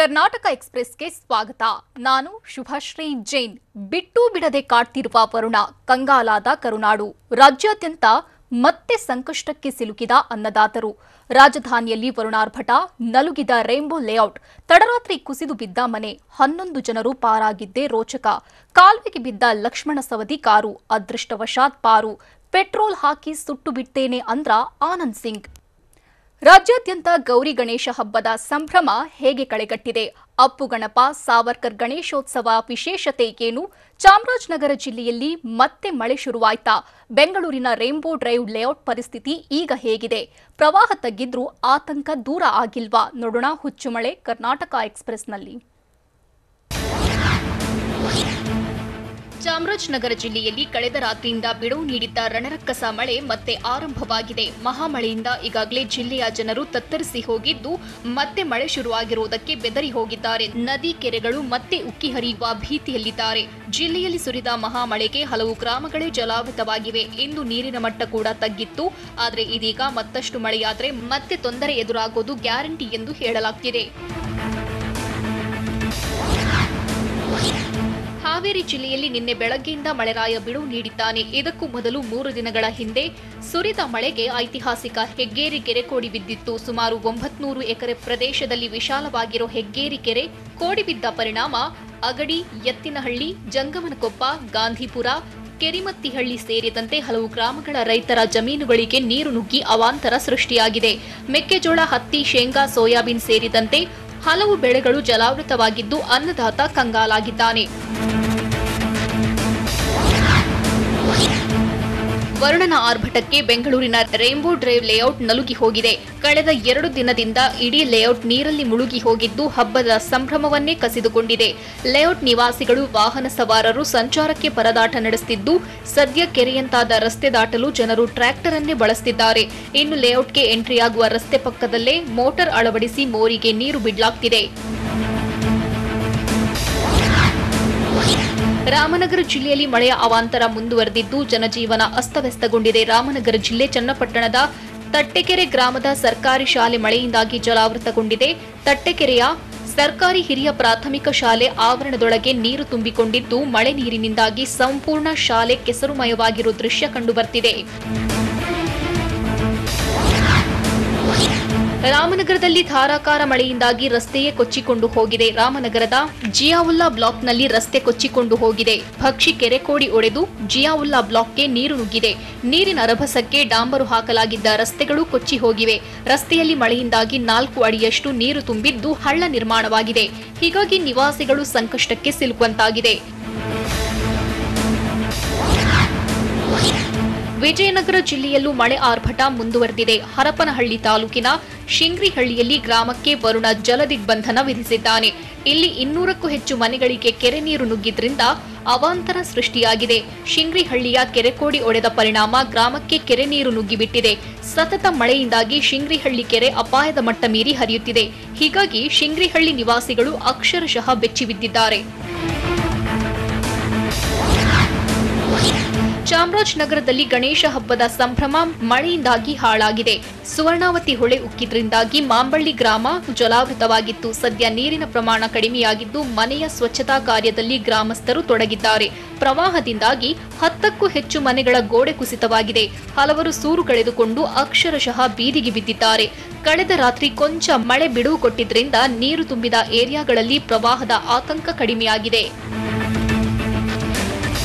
ಕರ್ನಾಟಕ ಎಕ್ಸ್‌ಪ್ರೆಸ್‌ಗೆ ಸ್ವಾಗತ. ನಾನು ಶುಭಶ್ರೀ ಜೈನ್. ಬಿಟ್ಟು ಬಿಡದೆ ಕಾಡ್ತಿರುವ ವರುಣ, ಕಂಗಾಲಾದ ಕರುನಾಡು. ರಾಜ್ಯಾದ್ಯಂತ ಮತ್ತೆ ಸಂಕಷ್ಟಕ್ಕೆ ಸಿಲುಕಿದ ಅನ್ನದಾತರು. ರಾಜಧಾನಿಯಲ್ಲಿ ವರುಣಾರ್ಭಟ, ನಲುಗಿದ ರೇನ್ಬೋ ಲೇಔಟ್, ತಡರಾತ್ರಿ ಕುಸಿದು ಬಿದ್ದ ಮನೆ, 11 ಜನರು ಪಾರಾಗಿದ್ದೇ ರೋಚಕ. ಕಾಲುವೆಗೆ ಬಿದ್ದ ಲಕ್ಷ್ಮಣ ಸವದಿ ಕಾರು, ಅದೃಷ್ಟವಶಾತ್ ಪಾರು. ಪೆಟ್ರೋಲ್ ಹಾಕಿ ಸುಟ್ಟು ಬಿಡ್ತೇನೆ ಅಂದ್ರ ಆನಂದ್ ಸಿಂಗ್. ರಾಜ್ಯಾದ್ಯಂತ ಗೌರಿ ಗಣೇಶ ಹಬ್ಬದ ಸಂಭ್ರಮ ಹೇಗೆ ಕಳೆಗಟ್ಟಿದೆ? ಅಪ್ಪು ಗಣಪ, ಸಾವರ್ಕರ್ ಗಣೇಶೋತ್ಸವ ವಿಶೇಷತೆ ಏನು? ಚಾಮರಾಜನಗರ ಜಿಲ್ಲೆಯಲ್ಲಿ ಮತ್ತೆ ಮಳೆ ಶುರುವಾಯ್ತಾ? ಬೆಂಗಳೂರಿನ ರೇನ್ಬೋ ಡ್ರೈವ್ ಲೇಔಟ್ ಪರಿಸ್ಥಿತಿ ಈಗ ಹೇಗಿದೆ? ಪ್ರವಾಹ ತಗ್ಗಿದ್ರೂ ಆತಂಕ ದೂರ ಆಗಿಲ್ವಾ? ನೋಡೋಣ ಹುಚ್ಚು ಮಳೆ ಕರ್ನಾಟಕ ಎಕ್ಸ್‌ಪ್ರೆಸ್‌ನಲ್ಲಿ. ಚಾಮರಾಜನಗರ ಜಿಲ್ಲೆಯಲ್ಲಿ ಕಳೆದ ರಾತ್ರಿಯಿಂದ ಬಿಡುವು ನೀಡಿದ್ದ ರಣರಕ್ಕಸ ಮಳೆ ಮತ್ತೆ ಆರಂಭವಾಗಿದೆ. ಮಹಾಮಳೆಯಿಂದ ಈಗಾಗಲೇ ಜಿಲ್ಲೆಯ ಜನರು ತತ್ತರಿಸಿ ಹೋಗಿದ್ದು, ಮತ್ತೆ ಮಳೆ ಶುರುವಾಗಿರುವುದಕ್ಕೆ ಬೆದರಿ ಹೋಗಿದ್ದಾರೆ. ನದಿ ಕೆರೆಗಳು ಮತ್ತೆ ಉಕ್ಕಿ ಹರಿಯುವ ಭೀತಿಯಲ್ಲಿದ್ದಾರೆ. ಜಿಲ್ಲೆಯಲ್ಲಿ ಸುರಿದ ಮಹಾಮಳೆಗೆ ಹಲವು ಗ್ರಾಮಗಳೇ ಜಲಾವೃತವಾಗಿವೆ. ಇಂದು ನೀರಿನ ಮಟ್ಟ ಕೂಡ ತಗ್ಗಿತ್ತು. ಆದರೆ ಇದೀಗ ಮತ್ತಷ್ಟು ಮಳೆಯಾದರೆ ಮತ್ತೆ ತೊಂದರೆ ಎದುರಾಗೋದು ಗ್ಯಾರಂಟಿ ಎಂದು ಹೇಳಲಾಗ್ತಿದೆ. ಹಾವೇರಿ ಜಿಲ್ಲೆಯಲ್ಲಿ ನಿನ್ನೆ ಬೆಳಗ್ಗೆಯಿಂದ ಮಳೆರಾಯ ಬಿಡುವು ನೀಡಿದ್ದಾನೆ. ಇದಕ್ಕೂ ಮೊದಲು 3 ದಿನಗಳ ಹಿಂದೆ ಸುರಿದ ಮಳೆಗೆ ಐತಿಹಾಸಿಕ ಹೆಗ್ಗೇರಿ ಕೆರೆ ಕೋಡಿ ಬಿದ್ದಿತ್ತು. ಸುಮಾರು 900 ಎಕರೆ ಪ್ರದೇಶದಲ್ಲಿ ವಿಶಾಲವಾಗಿರೋ ಹೆಗ್ಗೇರಿ ಕೆರೆ ಕೋಡಿ ಬಿದ್ದ ಪರಿಣಾಮ ಅಗಡಿ, ಎತ್ತಿನಹಳ್ಳಿ, ಜಂಗಮನಕೊಪ್ಪ, ಗಾಂಧಿಪುರ, ಕೆರಿಮತ್ತಿಹಳ್ಳಿ ಸೇರಿದಂತೆ ಹಲವು ಗ್ರಾಮಗಳ ರೈತರ ಜಮೀನುಗಳಿಗೆ ನೀರು ನುಗ್ಗಿ ಅವಾಂತರ ಸೃಷ್ಟಿಯಾಗಿದೆ. ಮೆಕ್ಕೆಜೋಳ, ಹತ್ತಿ, ಶೇಂಗಾ, ಸೋಯಾಬೀನ್ ಸೇರಿದಂತೆ ಹಲವು ಬೆಳೆಗಳು ಜಲಾವೃತವಾಗಿದ್ದು ಅನ್ನದಾತ ಕಂಗಾಲಾಗಿದ್ದಾನೆ. ವರುಣನ ಆರ್ಭಟಕ್ಕೆ ಬೆಂಗಳೂರಿನ ರೇನ್ಬೋ ಡ್ರೈವ್ ಲೇಔಟ್ ನಲುಗಿ ಹೋಗಿದೆ. ಕಳೆದ 2 ದಿನದಿಂದ ಇಡೀ ಲೇಔಟ್ ನೀರಲ್ಲಿ ಮುಳುಗಿ ಹೋಗಿದ್ದು ಹಬ್ಬದ ಸಂಭ್ರಮವನ್ನೇ ಕಸಿದುಕೊಂಡಿದೆ. ಲೇಔಟ್ ನಿವಾಸಿಗಳು, ವಾಹನ ಸವಾರರು ಸಂಚಾರಕ್ಕೆ ಪರದಾಟ ನಡೆಸುತ್ತಿದ್ದು, ಸದ್ಯ ಕೆರೆಯಂತಾದ ರಸ್ತೆ ದಾಟಲು ಜನರು ಟ್ರ್ಯಾಕ್ಟರ್ ಅನ್ನೇ ಬಳಸುತ್ತಿದ್ದಾರೆ. ಇನ್ನು ಲೇಔಟ್ಗೆ ಎಂಟ್ರಿಯಾಗುವ ರಸ್ತೆ ಪಕ್ಕದಲ್ಲೇ ಮೋಟಾರ್ ಅಳವಡಿಸಿ ಮೋರಿಗೆ ನೀರು ಬಿಡಲಾಗ್ತಿದೆ. ರಾಮನಗರ ಜಿಲ್ಲೆಯಲ್ಲಿ ಮಳೆಯ ಅವಾಂತರ ಮುಂದುವರೆದಿದ್ದು ಜನಜೀವನ ಅಸ್ತವ್ಯಸ್ತಗೊಂಡಿದೆ. ರಾಮನಗರ ಜಿಲ್ಲೆ ಚನ್ನಪಟ್ಟಣದ ತಟ್ಟೆಕೆರೆ ಗ್ರಾಮದ ಸರ್ಕಾರಿ ಶಾಲೆ ಮಳೆಯಿಂದಾಗಿ ಜಲಾವೃತಗೊಂಡಿದೆ. ತಟ್ಟೆಕೆರೆಯ ಸರ್ಕಾರಿ ಹಿರಿಯ ಪ್ರಾಥಮಿಕ ಶಾಲೆ ಆವರಣದೊಳಗೆ ನೀರು ತುಂಬಿಕೊಂಡಿದ್ದು, ಮಳೆ ನೀರಿನಿಂದಾಗಿ ಸಂಪೂರ್ಣ ಶಾಲೆ ಕೆಸರುಮಯವಾಗಿರುವ ದೃಶ್ಯ ಕಂಡುಬರ್ತಿದೆ. ರಾಮನಗರದಲ್ಲಿ ಧಾರಾಕಾರ ಮಳೆಯಿಂದಾಗಿ ರಸ್ತೆಯೇ ಕೊಚ್ಚಿಕೊಂಡು ಹೋಗಿದೆ. ರಾಮನಗರದ ಜಿಯಾವುಲ್ಲಾ ಬ್ಲಾಕ್ನಲ್ಲಿ ರಸ್ತೆ ಕೊಚ್ಚಿಕೊಂಡು ಹೋಗಿದೆ. ಭಕ್ಷಿ ಕೆರೆ ಕೋಡಿ ಒಡೆದು ಜಿಯಾವುಲ್ಲಾ ಬ್ಲಾಕ್ಗೆ ನೀರು ನುಗ್ಗಿದೆ. ನೀರಿನ ರಭಸಕ್ಕೆ ಡಾಂಬರು ಹಾಕಲಾಗಿದ್ದ ರಸ್ತೆಗಳು ಕೊಚ್ಚಿ ಹೋಗಿವೆ. ರಸ್ತೆಯಲ್ಲಿ ಮಳೆಯಿಂದಾಗಿ 4 ಅಡಿಯಷ್ಟು ನೀರು ತುಂಬಿದ್ದು ಹಳ್ಳ ನಿರ್ಮಾಣವಾಗಿದೆ. ಹೀಗಾಗಿ ನಿವಾಸಿಗಳು ಸಂಕಷ್ಟಕ್ಕೆ ಸಿಲುಕುವಂತಾಗಿದೆ. ವಿಜಯನಗರ ಜಿಲ್ಲೆಯಲ್ಲೂ ಮಳೆ ಆರ್ಭಟ ಮುಂದುವರೆದಿದೆ. ಹರಪನಹಳ್ಳಿ ತಾಲೂಕಿನ ಶಿಂಗ್ರಿಹಳ್ಳಿಯಲ್ಲಿ ಗ್ರಾಮಕ್ಕೆ ವರುಣ ಜಲದಿಗ್ಬಂಧನ ವಿಧಿಸಿದ್ದಾನೆ. ಇಲ್ಲಿ 200ಕ್ಕೂ ಹೆಚ್ಚು ಮನೆಗಳಿಗೆ ಕೆರೆ ನೀರು ನುಗ್ಗಿದ್ರಿಂದ ಅವಾಂತರ ಸೃಷ್ಟಿಯಾಗಿದೆ. ಶಿಂಗ್ರಿಹಳ್ಳಿಯ ಕೆರೆಕೋಡಿ ಒಡೆದ ಪರಿಣಾಮ ಗ್ರಾಮಕ್ಕೆ ಕೆರೆ ನೀರು ನುಗ್ಗಿಬಿಟ್ಟಿದೆ. ಸತತ ಮಳೆಯಿಂದಾಗಿ ಶಿಂಗ್ರಿಹಳ್ಳಿ ಕೆರೆ ಅಪಾಯದ ಮಟ್ಟ ಮೀರಿ ಹರಿಯುತ್ತಿದೆ. ಹೀಗಾಗಿ ಶಿಂಗ್ರಿಹಳ್ಳಿ ನಿವಾಸಿಗಳು ಅಕ್ಷರಶಃ ಬೆಚ್ಚಿಬಿದ್ದಿದ್ದಾರೆ. ಚಾಮರಾಜನಗರದಲ್ಲಿ ಗಣೇಶ ಹಬ್ಬದ ಸಂಭ್ರಮ ಮಳೆಯಿಂದಾಗಿ ಹಾಳಾಗಿದೆ. ಸುವರ್ಣಾವತಿ ಹೊಳೆ ಉಕ್ಕಿದ್ರಿಂದಾಗಿ ಮಾಂಬಳ್ಳಿ ಗ್ರಾಮ ಜಲಾವೃತವಾಗಿತ್ತು. ಸದ್ಯ ನೀರಿನ ಪ್ರಮಾಣ ಕಡಿಮೆಯಾಗಿದ್ದು ಮನೆಯ ಸ್ವಚ್ಛತಾ ಕಾರ್ಯದಲ್ಲಿ ಗ್ರಾಮಸ್ಥರು ತೊಡಗಿದ್ದಾರೆ. ಪ್ರವಾಹದಿಂದಾಗಿ 10ಕ್ಕೂ ಹೆಚ್ಚು ಮನೆಗಳ ಗೋಡೆ ಕುಸಿತವಾಗಿದೆ. ಹಲವರು ಸೂರು ಕಳೆದುಕೊಂಡು ಅಕ್ಷರಶಃ ಬೀದಿಗೆ ಬಿದ್ದಿದ್ದಾರೆ. ಕಳೆದ ರಾತ್ರಿ ಕೊಂಚ ಮಳೆ ಬಿಡುವು ಕೊಟ್ಟಿದ್ರಿಂದ ನೀರು ತುಂಬಿದ ಏರಿಯಾಗಳಲ್ಲಿ ಪ್ರವಾಹದ ಆತಂಕ ಕಡಿಮೆಯಾಗಿದೆ.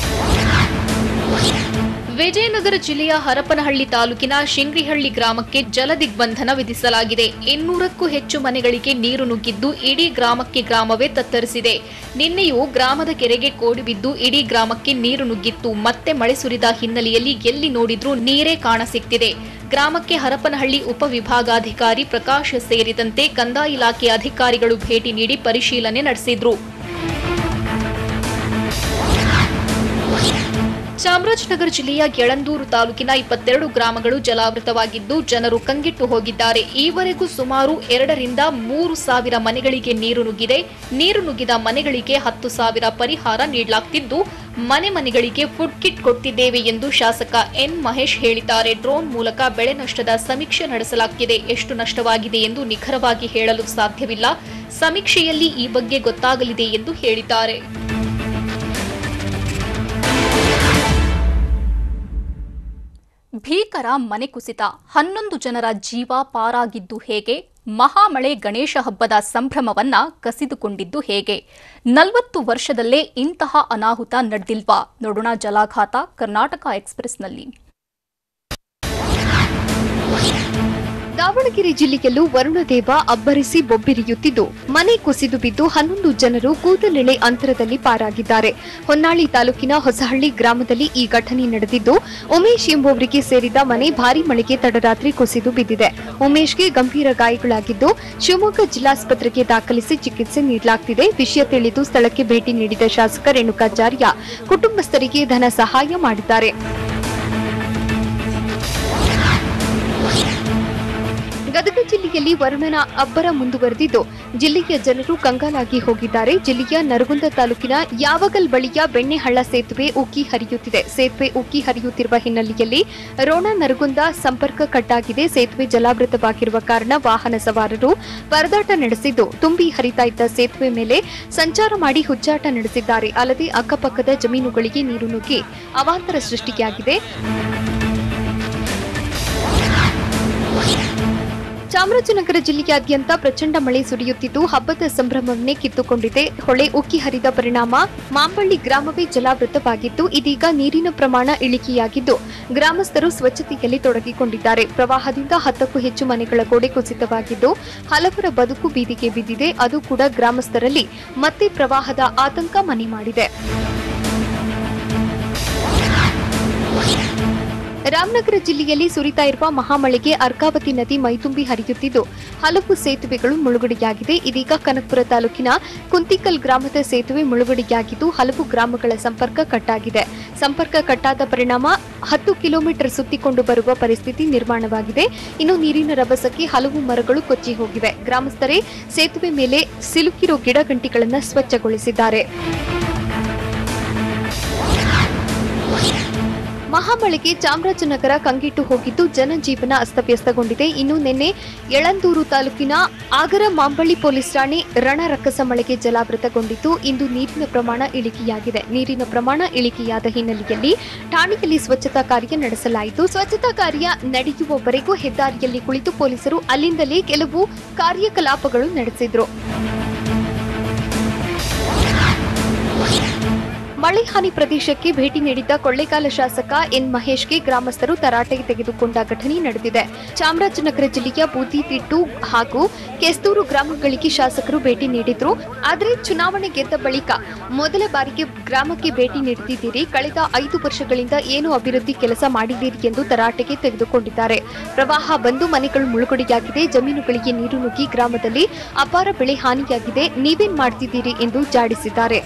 ವಿಜಯನಗರ ಜಿಲ್ಲೆಯ ಹರಪನಹಳ್ಳಿ ತಾಲೂಕಿನ ಶಿಂಗ್ರಿಹಳ್ಳಿ ಗ್ರಾಮಕ್ಕೆ ಜಲದಿಗ್ಬಂಧನ ವಿಧಿಸಲಾಗಿದೆ. 200ಕ್ಕೂ ಹೆಚ್ಚು ಮನೆಗಳಿಗೆ ನೀರು ನುಗ್ಗಿದ್ದು ಇಡೀ ಗ್ರಾಮವೇ ತತ್ತರಿಸಿದೆ. ನಿನ್ನೆಯೂ ಗ್ರಾಮದ ಕೆರೆಗೆ ಕೋಡಿ ಬಿದ್ದು ಇಡೀ ಗ್ರಾಮಕ್ಕೆ ನೀರು ನುಗ್ಗಿತ್ತು. ಮತ್ತೆ ಮಳೆ ಸುರಿದ ಹಿನ್ನೆಲೆಯಲ್ಲಿ ಎಲ್ಲಿ ನೋಡಿದ್ರೂ ನೀರೇ ಕಾಣಸಿಗ್ತಿದೆ. ಗ್ರಾಮಕ್ಕೆ ಹರಪನಹಳ್ಳಿ ಉಪವಿಭಾಗಾಧಿಕಾರಿ ಪ್ರಕಾಶ್ ಸೇರಿದಂತೆ ಕಂದಾಯ ಇಲಾಖೆ ಅಧಿಕಾರಿಗಳು ಭೇಟಿ ನೀಡಿ ಪರಿಶೀಲನೆ ನಡೆಸಿದ್ರು. ಚಾಮರಾಜನಗರ ಜಿಲ್ಲೆಯ ಯಳಂದೂರು ತಾಲೂಕಿನ 22 ಗ್ರಾಮಗಳು ಜಲಾವೃತವಾಗಿದ್ದು ಜನರು ಕಂಗೆಟ್ಟು ಹೋಗಿದ್ದಾರೆ. ಈವರೆಗೂ ಸುಮಾರು 2 ರಿಂದ 3 ಸಾವಿರ ಮನೆಗಳಿಗೆ ನೀರು ನುಗ್ಗಿದೆ. ನೀರು ನುಗ್ಗಿದ ಮನೆಗಳಿಗೆ 10,000 ಪರಿಹಾರ ನೀಡಲಾಗುತ್ತಿದ್ದು ಮನೆಗಳಿಗೆ ಫುಡ್ ಕಿಟ್ ಕೊಟ್ಟಿದ್ದೇವೆ ಎಂದು ಶಾಸಕ ಎನ್ ಮಹೇಶ್ ಹೇಳಿದ್ದಾರೆ. ಡ್ರೋನ್ ಮೂಲಕ ಬೆಳೆ ನಷ್ಟದ ಸಮೀಕ್ಷೆ ನಡೆಸಲಾಗುತ್ತಿದೆ. ಎಷ್ಟು ನಷ್ಟವಾಗಿದೆ ಎಂದು ನಿಖರವಾಗಿ ಹೇಳಲು ಸಾಧ್ಯವಿಲ್ಲ. ಸಮೀಕ್ಷೆಯಲ್ಲಿ ಈ ಬಗ್ಗೆ ಗೊತ್ತಾಗಲಿದೆ ಎಂದು ಹೇಳಿದ್ದಾರೆ. ಭೀಕರ ಮನೆ ಕುಸಿತ, 11 ಜನರ ಜೀವ ಪಾರಾಗಿದ್ದು ಹೇಗೆ? ಮಹಾಮಳೆ ಗಣೇಶ ಹಬ್ಬದ ಸಂಭ್ರಮವನ್ನ ಕಸಿದುಕೊಂಡಿದ್ದು ಹೇಗೆ? 40 ವರ್ಷದಲ್ಲೇ ಇಂತಹ ಅನಾಹುತ ನಡೆದಿಲ್ವಾ? ನೋಡೋಣ ಜಲಾಘಾತ ಕರ್ನಾಟಕ ಎಕ್ಸ್‌ಪ್ರೆಸ್‌ನಲ್ಲಿ. ದಾವಣಗೆರೆ ಜಿಲ್ಲೆಯಲ್ಲೂ ವರುಣದೇವ ಅಬ್ಬರಿಸಿ ಬೊಬ್ಬಿರಿಯುತ್ತಿದ್ದು ಮನೆ ಕುಸಿದು ಬಿದ್ದು 11 ಜನರು ಕೂದಲೆಳೆ ಅಂತರದಲ್ಲಿ ಪಾರಾಗಿದ್ದಾರೆ. ಹೊನ್ನಾಳಿ ತಾಲೂಕಿನ ಹೊಸಹಳ್ಳಿ ಗ್ರಾಮದಲ್ಲಿ ಈ ಘಟನೆ ನಡೆದಿದ್ದು, ಉಮೇಶ್ ಎಂಬುವರಿಗೆ ಸೇರಿದ ಮನೆ ಭಾರೀ ಮಳೆಗೆ ತಡರಾತ್ರಿ ಕುಸಿದು ಬಿದ್ದಿದೆ. ಉಮೇಶ್ಗೆ ಗಂಭೀರ ಗಾಯಗಳಾಗಿದ್ದು ಶಿವಮೊಗ್ಗ ಜಿಲ್ಲಾಸ್ಪತ್ರೆಗೆ ದಾಖಲಿಸಿ ಚಿಕಿತ್ಸೆ ನೀಡಲಾಗುತ್ತಿದೆ. ವಿಷಯ ತಿಳಿದು ಸ್ಥಳಕ್ಕೆ ಭೇಟಿ ನೀಡಿದ ಶಾಸಕ ರೇಣುಕಾಚಾರ್ಯ ಕುಟುಂಬಸ್ಥರಿಗೆ ಧನ ಸಹಾಯ ಮಾಡಿದ್ದಾರೆ. ಗದಗ ಜಿಲ್ಲೆಯಲ್ಲಿ ವರುಣನ ಅಬ್ಬರ ಮುಂದುವರೆದಿದ್ದು ಜಿಲ್ಲೆಯ ಜನರು ಕಂಗಾಲಾಗಿ ಹೋಗಿದ್ದಾರೆ. ಜಿಲ್ಲೆಯ ನರಗುಂದ ತಾಲೂಕಿನ ಯಾವಗಲ್ ಬಳಿಯ ಬೆಣ್ಣೆಹಳ್ಳ ಸೇತುವೆ ಉಕ್ಕಿ ಹರಿಯುತ್ತಿದೆ. ಸೇತುವೆ ಉಕ್ಕಿ ಹರಿಯುತ್ತಿರುವ ಹಿನ್ನೆಲೆಯಲ್ಲಿ ರೋಣ ನರಗುಂದ ಸಂಪರ್ಕ ಕಟ್ಟಾಗಿದೆ. ಸೇತುವೆ ಜಲಾವೃತವಾಗಿರುವ ಕಾರಣ ವಾಹನ ಸವಾರರು ಪರದಾಟ ನಡೆಸಿದ್ದು ತುಂಬಿ ಹರಿತಾ ಇದ್ದ ಸೇತುವೆ ಮೇಲೆ ಸಂಚಾರ ಮಾಡಿ ಹುಚ್ಚಾಟ ನಡೆಸಿದ್ದಾರೆ. ಅಲ್ಲದೆ ಅಕ್ಕಪಕ್ಕದ ಜಮೀನುಗಳಿಗೆ ನೀರು ನುಗ್ಗಿ ಅವಾಂತರ ಸೃಷ್ಟಿಯಾಗಿದೆ. ಚಾಮರಾಜನಗರ ಜಿಲ್ಲೆಯಾದ್ಯಂತ ಪ್ರಚಂಡ ಮಳೆ ಸುರಿಯುತ್ತಿದ್ದು ಹಬ್ಬದ ಸಂಭ್ರಮವನ್ನೇ ಕಿತ್ತುಕೊಂಡಿದೆ. ಹೊಳೆ ಉಕ್ಕಿ ಹರಿದ ಪರಿಣಾಮ ಮಾಂಬಳ್ಳಿ ಗ್ರಾಮವೇ ಜಲಾವೃತವಾಗಿದ್ದು ಇದೀಗ ನೀರಿನ ಪ್ರಮಾಣ ಇಳಿಕೆಯಾಗಿದ್ದು ಗ್ರಾಮಸ್ಥರು ಸ್ವಚ್ಛತೆಯಲ್ಲಿ ತೊಡಗಿಕೊಂಡಿದ್ದಾರೆ. ಪ್ರವಾಹದಿಂದ 10ಕ್ಕೂ ಹೆಚ್ಚು ಮನೆಗಳ ಗೋಡೆ ಕುಸಿತವಾಗಿದ್ದು ಹಲವರ ಬದುಕು ಬೀದಿಗೆ ಬಿದ್ದಿದೆ. ಅದು ಕೂಡ ಗ್ರಾಮಸ್ಥರಲ್ಲಿ ಮತ್ತೆ ಪ್ರವಾಹದ ಆತಂಕ ಮನೆ ಮಾಡಿದೆ. ರಾಮನಗರ ಜಿಲ್ಲೆಯಲ್ಲಿ ಸುರಿತಾ ಇರುವ ಮಹಾಮಳೆಗೆ ಅರ್ಕಾವತಿ ನದಿ ಮೈದುಂಬಿ ಹರಿಯುತ್ತಿದ್ದು ಹಲವು ಸೇತುವೆಗಳು ಮುಳುಗಡೆಯಾಗಿದೆ. ಇದೀಗ ಕನಕಪುರ ತಾಲೂಕಿನ ಕುಂತಿಕಲ್ ಗ್ರಾಮದ ಸೇತುವೆ ಮುಳುಗಡೆಯಾಗಿದ್ದು ಹಲವು ಗ್ರಾಮಗಳ ಸಂಪರ್ಕ ಕಟ್ಟಾಗಿದೆ. ಸಂಪರ್ಕ ಕಟ್ಟಾದ ಪರಿಣಾಮ 10 ಕಿಲೋಮೀಟರ್ ಸುತ್ತಿಕೊಂಡು ಬರುವ ಪರಿಸ್ಥಿತಿ ನಿರ್ಮಾಣವಾಗಿದೆ. ಇನ್ನು ನೀರಿನ ರಭಸಕ್ಕೆ ಹಲವು ಮರಗಳು ಕೊಚ್ಚಿ ಹೋಗಿವೆ. ಗ್ರಾಮಸ್ಥರೇ ಸೇತುವೆ ಮೇಲೆ ಸಿಲುಕಿರೋ ಗಿಡಗಂಟಿಗಳನ್ನು ಸ್ವಚ್ಛಗೊಳಿಸಿದ್ದಾರೆ. ಮಹಾಮಳೆಗೆ ಚಾಮರಾಜನಗರ ಕಂಗೆಟ್ಟು ಹೋಗಿದ್ದು ಜನಜೀವನ ಅಸ್ತವ್ಯಸ್ತಗೊಂಡಿದೆ. ಇನ್ನು ನಿನ್ನೆ ಯಳಂದೂರು ತಾಲೂಕಿನ ಆಗರ ಮಾಂಬಳ್ಳಿ ಪೊಲೀಸ್ ಠಾಣೆ ರಣರಕ್ಕಸ ಮಳೆಗೆ ಜಲಾವೃತಗೊಂಡಿದ್ದು ಇಂದು ನೀರಿನ ಪ್ರಮಾಣ ಇಳಿಕೆಯಾಗಿದೆ. ನೀರಿನ ಪ್ರಮಾಣ ಇಳಿಕೆಯಾದ ಹಿನ್ನೆಲೆಯಲ್ಲಿ ಠಾಣೆಯಲ್ಲಿ ಸ್ವಚ್ಛತಾ ಕಾರ್ಯ ನಡೆಸಲಾಯಿತು. ಸ್ವಚ್ಛತಾ ಕಾರ್ಯ ನಡೆಯುವವರೆಗೂ ಹೆದ್ದಾರಿಯಲ್ಲಿ ಕುಳಿತು ಪೊಲೀಸರು ಅಲ್ಲಿಂದಲೇ ಕೆಲವು ಕಾರ್ಯಕಲಾಪಗಳು ನಡೆಸಿದ್ರು. ಮಳೆ ಹಾನಿ ಪ್ರದೇಶಕ್ಕೆ ಭೇಟಿ ನೀಡಿದ್ದ ಕೊಳ್ಳೇಗಾಲ ಶಾಸಕ ಎನ್ ಮಹೇಶ್ಗೆ ಗ್ರಾಮಸ್ಥರು ತರಾಟೆಗೆ ತೆಗೆದುಕೊಂಡ ಘಟನೆ ನಡೆದಿದೆ. ಚಾಮರಾಜನಗರ ಜಿಲ್ಲೆಯ ಬೂದಿತಿಟ್ಟು ಹಾಗೂ ಕೆಸ್ತೂರು ಗ್ರಾಮಗಳಿಗೆ ಶಾಸಕರು ಭೇಟಿ ನೀಡಿದ್ರು. ಆದರೆ ಚುನಾವಣೆ ಗೆದ್ದ ಬಳಿಕ ಮೊದಲ ಬಾರಿಗೆ ಗ್ರಾಮಕ್ಕೆ ಭೇಟಿ ನೀಡುತ್ತಿದ್ದೀರಿ, ಕಳೆದ 5 ವರ್ಷಗಳಿಂದ ಏನು ಅಭಿವೃದ್ಧಿ ಕೆಲಸ ಮಾಡಿದ್ದೀರಿ ಎಂದು ತರಾಟೆಗೆ ತೆಗೆದುಕೊಂಡಿದ್ದಾರೆ. ಪ್ರವಾಹ ಬಂದು ಮನೆಗಳು ಮುಳುಗಡೆಯಾಗಿದೆ, ಜಮೀನುಗಳಿಗೆ ನೀರು ನುಗ್ಗಿ ಗ್ರಾಮದಲ್ಲಿ ಅಪಾರ ಬೆಳೆ ಹಾನಿಯಾಗಿದೆ, ನೀವೇನ್ ಮಾಡ್ತಿದ್ದೀರಿ ಎಂದು ಜಾಡಿಸಿದ್ದಾರೆ.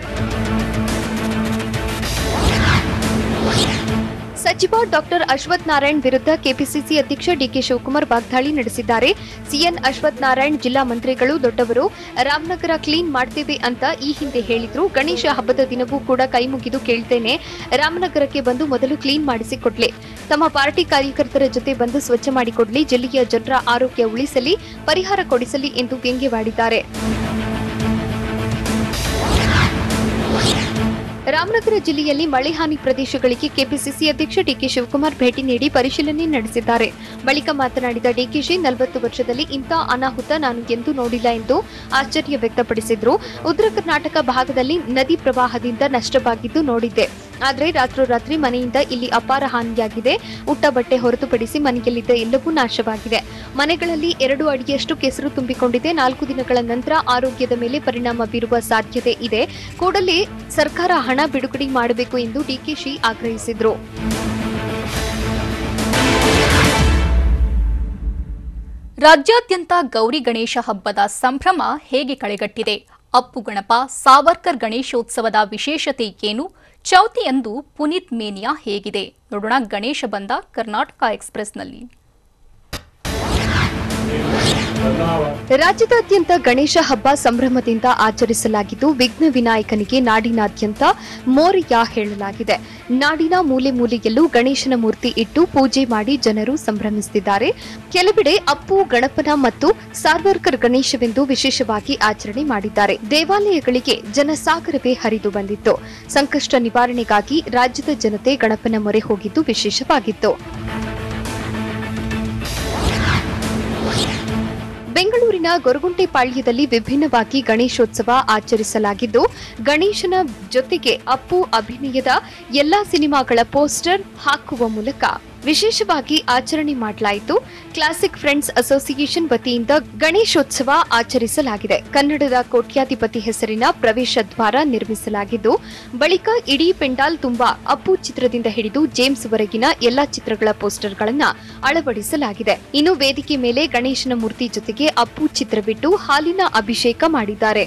ಸಚಿವ ಡಾಕ್ಟರ್ ಅಶ್ವಥ್ ನಾರಾಯಣ್ ವಿರುದ್ಧ ಕೆಪಿಸಿಸಿ ಅಧ್ಯಕ್ಷ ಡಿಕೆ ಶಿವಕುಮಾರ್ ವಾಗ್ದಾಳಿ ನಡೆಸಿದ್ದಾರೆ. ಸಿಎನ್ ಅಶ್ವಥ್ ನಾರಾಯಣ್ ಜಿಲ್ಲಾ ಮಂತ್ರಿಗಳು ದೊಡ್ಡವರು, ರಾಮನಗರ ಕ್ಲೀನ್ ಮಾಡ್ತೇವೆ ಅಂತ ಈ ಹಿಂದೆ ಹೇಳಿದ್ರು. ಗಣೇಶ ಹಬ್ಬದ ದಿನವೂ ಕೂಡ ಕೈ ಮುಗಿದು ಕೇಳ್ತೇನೆ, ರಾಮನಗರಕ್ಕೆ ಬಂದು ಮೊದಲು ಕ್ಲೀನ್ ಮಾಡಿಸಿಕೊಡ್ಲಿ, ತಮ್ಮ ಪಾರ್ಟಿ ಕಾರ್ಯಕರ್ತರ ಜೊತೆ ಬಂದು ಸ್ವಚ್ಛ ಮಾಡಿಕೊಡ್ಲಿ, ಜಿಲ್ಲೆಯ ಜನರ ಆರೋಗ್ಯ ಉಳಿಸಲಿ, ಪರಿಹಾರ ಕೊಡಿಸಲಿ ಎಂದು ವ್ಯಂಗ್ಯವಾಡಿದ್ದಾರೆ. ರಾಮನಗರ ಜಿಲ್ಲೆಯಲ್ಲಿ ಮಳೆ ಹಾನಿ ಪ್ರದೇಶಗಳಿಗೆ ಕೆಪಿಸಿಸಿ ಅಧ್ಯಕ್ಷ ಡಿಕೆ ಶಿವಕುಮಾರ್ ಭೇಟಿ ನೀಡಿ ಪರಿಶೀಲನೆ ನಡೆಸಿದ್ದಾರೆ. ಬಳಿಕ ಮಾತನಾಡಿದ ಡಿಕೆಶಿ, 40 ವರ್ಷದಲ್ಲಿ ಇಂಥ ಅನಾಹುತ ನಾನು ಎಂದೂ ನೋಡಿಲ್ಲ ಎಂದು ಆಶ್ಚರ್ಯ ವ್ಯಕ್ತಪಡಿಸಿದ್ರು. ಉತ್ತರ ಕರ್ನಾಟಕ ಭಾಗದಲ್ಲಿ ನದಿ ಪ್ರವಾಹದಿಂದ ನಷ್ಟವಾಗಿದ್ದು ನೋಡಿದ್ದೆ, ಆದರೆ ರಾತ್ರೋರಾತ್ರಿ ಮನೆಯಿಂದ ಇಲ್ಲಿ ಅಪಾರ ಹಾನಿಯಾಗಿದೆ. ಉಟ್ಟ ಬಟ್ಟೆ ಹೊರತುಪಡಿಸಿ ಮನೆಯಲ್ಲಿದ್ದ ಎಲ್ಲವೂ ನಾಶವಾಗಿದೆ. ಮನೆಗಳಲ್ಲಿ 2 ಅಡಿಯಷ್ಟು ಕೆಸರು ತುಂಬಿಕೊಂಡಿದೆ. 4 ದಿನಗಳ ನಂತರ ಆರೋಗ್ಯದ ಮೇಲೆ ಪರಿಣಾಮ ಬೀರುವ ಸಾಧ್ಯತೆ ಇದೆ. ಕೂಡಲೇ ಸರ್ಕಾರ ಹಣ ಬಿಡುಗಡೆ ಮಾಡಬೇಕು ಎಂದು ಡಿಕೆಶಿ ಆಗ್ರಹಿಸಿದರು. ರಾಜ್ಯಾದ್ಯಂತ ಗೌರಿ ಗಣೇಶ ಹಬ್ಬದ ಸಂಭ್ರಮ ಹೇಗೆ ಕಳೆಗಟ್ಟಿದೆ? ಅಪ್ಪು ಗಣಪ, ಸಾವರ್ಕರ್ ಗಣೇಶೋತ್ಸವದ ವಿಶೇಷತೆ ಏನು? ಚೌತಿಯಂದು ಪುನೀತ್ ಮೇನಿಯಾ ಹೇಗಿದೆ? ನೋಡೋಣ ಗಣೇಶ ಬಂದ ಕರ್ನಾಟಕ ಎಕ್ಸ್‌ಪ್ರೆಸ್‌ನಲ್ಲಿ. ರಾಜ್ಯದಾದ್ಯಂತ ಗಣೇಶ ಹಬ್ಬ ಸಂಭ್ರಮದಿಂದ ಆಚರಿಸಲಾಗಿದ್ದು ವಿಘ್ನ ವಿನಾಯಕನಿಗೆ ನಾಡಿನಾದ್ಯಂತ ಮೋರಿಯಾ ಹೇಳಲಾಗಿದೆ. ನಾಡಿನ ಮೂಲೆ ಮೂಲೆಯಲ್ಲೂ ಗಣೇಶನ ಮೂರ್ತಿ ಇಟ್ಟು ಪೂಜೆ ಮಾಡಿ ಜನರು ಸಂಭ್ರಮಿಸುತ್ತಿದ್ದಾರೆ. ಕೆಲವೆಡೆ ಅಪ್ಪು ಗಣಪನ ಮತ್ತು ಸಾರ್ವರ್ಕರ್ ಗಣೇಶವೆಂದು ವಿಶೇಷವಾಗಿ ಆಚರಣೆ ಮಾಡಿದ್ದಾರೆ. ದೇವಾಲಯಗಳಿಗೆ ಜನಸಾಗರವೇ ಹರಿದು ಬಂದಿತ್ತು. ಸಂಕಷ್ಟ ನಿವಾರಣೆಗಾಗಿ ರಾಜ್ಯದ ಜನತೆ ಗಣಪನ ಮೊರೆ ಹೋಗಿದ್ದು ವಿಶೇಷವಾಗಿತ್ತು. ಬೆಂಗಳೂರಿನ ಗೊರಗುಂಟೆಪಾಳ್ಯದಲ್ಲಿ ವಿಭಿನ್ನವಾಗಿ ಗಣೇಶೋತ್ಸವ ಆಚರಿಸಲಾಗಿದ್ದು, ಗಣೇಶನ ಜೊತೆಗೆ ಅಪ್ಪು ಅಭಿನಯದ ಎಲ್ಲಾ ಸಿನಿಮಾಗಳ ಪೋಸ್ಟರ್ ಹಾಕುವ ಮೂಲಕ ವಿಶೇಷವಾಗಿ ಆಚರಣೆ ಮಾಡಲಾಯಿತು. ಕ್ಲಾಸಿಕ್ ಫ್ರೆಂಡ್ಸ್ ಅಸೋಸಿಯೇಷನ್ ವತಿಯಿಂದ ಗಣೇಶೋತ್ಸವ ಆಚರಿಸಲಾಗಿದೆ. ಕನ್ನಡದ ಕೋಟ್ಯಾಧಿಪತಿ ಹೆಸರಿನ ಪ್ರವೇಶ ದ್ವಾರ ನಿರ್ಮಿಸಲಾಗಿದ್ದು, ಬಳಿಕ ಇಡೀ ಪೆಂಡಾಲ್ ತುಂಬಾ ಅಪ್ಪು ಚಿತ್ರದಿಂದ ಹಿಡಿದು ಜೇಮ್ಸ್ ವರೆಗಿನ ಎಲ್ಲಾ ಚಿತ್ರಗಳ ಪೋಸ್ಟರ್ಗಳನ್ನು ಅಳವಡಿಸಲಾಗಿದೆ. ಇನ್ನು ವೇದಿಕೆ ಮೇಲೆ ಗಣೇಶನ ಮೂರ್ತಿ ಜೊತೆಗೆ ಅಪ್ಪು ಚಿತ್ರವಿಟ್ಟು ಹಾಲಿನ ಅಭಿಷೇಕ ಮಾಡಿದ್ದಾರೆ.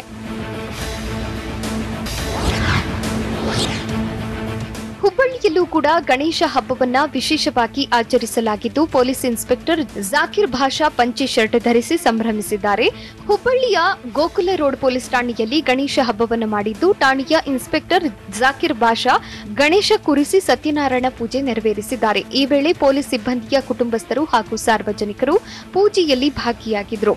ಹುಬ್ಬಳ್ಳಿಯಲ್ಲೂ ಕೂಡ ಗಣೇಶ ಹಬ್ಬವನ್ನ ವಿಶೇಷವಾಗಿ ಆಚರಿಸಲಾಗಿದ್ದು, ಪೊಲೀಸ್ ಇನ್ಸ್ಪೆಕ್ಟರ್ ಜಾಕಿರ್ ಭಾಷಾ ಪಂಚೆ ಶರ್ಟ್ ಧರಿಸಿ ಸಂಭ್ರಮಿಸಿದ್ದಾರೆ. ಹುಬ್ಬಳ್ಳಿಯ ಗೋಕುಲ ರೋಡ್ ಪೊಲೀಸ್ ಠಾಣೆಯಲ್ಲಿ ಗಣೇಶ ಹಬ್ಬವನ್ನು ಮಾಡಿದ್ದು, ಠಾಣೆಯ ಇನ್ಸ್ಪೆಕ್ಟರ್ ಜಾಕಿರ್ ಭಾಷಾ ಗಣೇಶ ಕೂರಿಸಿ ಸತ್ಯನಾರಾಯಣ ಪೂಜೆ ನೆರವೇರಿಸಿದ್ದಾರೆ. ಈ ವೇಳೆ ಪೊಲೀಸ್ ಸಿಬ್ಬಂದಿಯ ಕುಟುಂಬಸ್ಥರು ಹಾಗೂ ಸಾರ್ವಜನಿಕರು ಪೂಜೆಯಲ್ಲಿ ಭಾಗಿಯಾಗಿದ್ದರು.